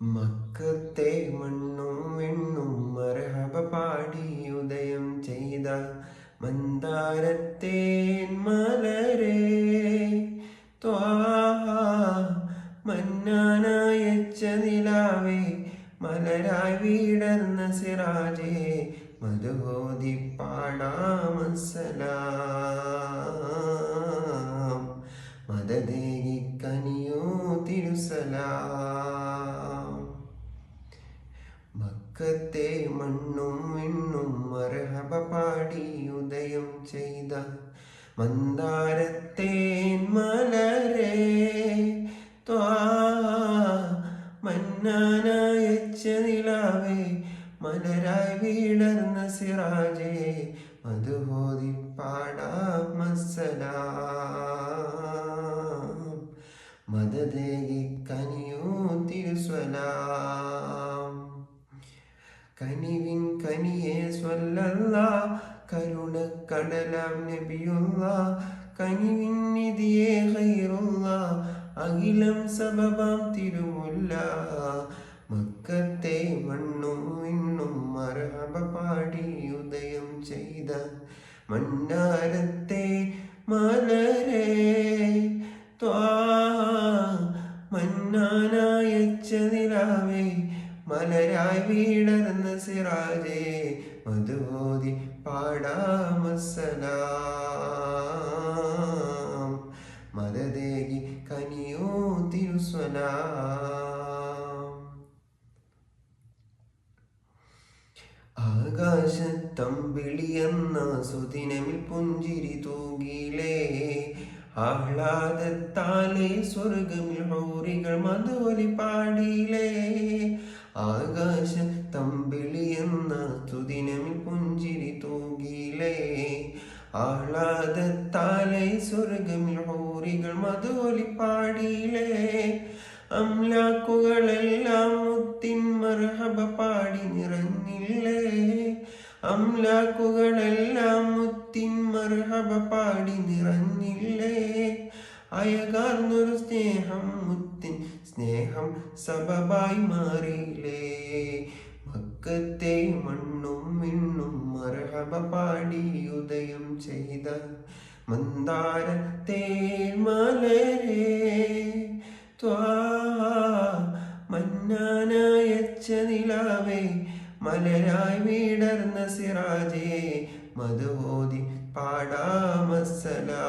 മക്കത്തെ മണ്ണും വെണ്ണും മർഹബ പാടി ഉദയം ചെയ്ത മന്ദാരത്തേൻ മലരേ ത്വാഹ മന്നാനയച്ച നിലാവേ മലരായി വീടർന്ന സിറാജേ മധുഹോതി പാടാമസലാം മദദേകി കനിയോ തിരുസലാം. മക്കത്തെ മണ്ണും വിണ്ണും മർഹബ പാടി ഉദയം ചെയ്ത മന്ദാരത്തേൻ മലരേ ത്വാഹ മന്നാനയച്ച നിലാവേ മലരായി വീടർന്ന സിറാജേ മധുഹോതി പാടാമസലാം മദദേകി കനിയോ തിരുസലാം. കനിവിൻ കനിയേ സ്വല്ലല്ലാഹ് കരുണക്കടലാം നബിയുള്ളാഹ് കനിവിൻ നിധിയേ ഖൈറുള്ളാഹ് അഖിലം സബബാം തിരുമുല്ല. മക്കത്തെ മണ്ണും വിണ്ണും മർഹബ പാടി ഉദയം ചെയ്ത മന്നാരത്തെ മലരേ ത്വാഹ മന്നാനയച്ച നിലാവേ മലരായി വീടർന്ന സിറാജേ മധുഹോതി പാടാമസലാം മദദേകി കനിയോ തിരുസലാം. ആകാശത്തമ്പിളിയെന്ന സുദിനമിൽ പുഞ്ചിരി തൂകിലേ ആഹ്ലാദത്താലേ സ്വർഗമിൽ ഹൗറികൾ മധുവലി പാടിയിലേ. ആകാശത്തമ്പിളിയെന്ന സുദിനമിൽ പുഞ്ചിരി തൂകിലേ ആഹ്ലാദത്താലേ സ്വർഗമിൽ ഹൗറികൾ മധുവലി പാടിയിലേ. അംലാക്കുകളെല്ലാം മുത്തിൻ മർഹബ പാടി നിറഞ്ഞില്ലേ. അംലാക്കുകളെല്ലാം മുത്തിൻ മർഹബ പാടി നിറഞ്ഞില്ലേ. അയകാർന്നൊരു സ്നേഹം മുത്തിൻ സ്നേഹം സബബായി മാറിയില്ലേ. മക്കത്തെ മണ്ണും വിണ്ണും മർഹബ പാടി ഉദയം ചെയ്ത മന്ദാരത്തെ മലരേ ത്വാഹ മന്നാനയച്ച നിലാവേ മലരായി വീടർന്ന സിറാജേ മധുഹോതി പാടാമസലാം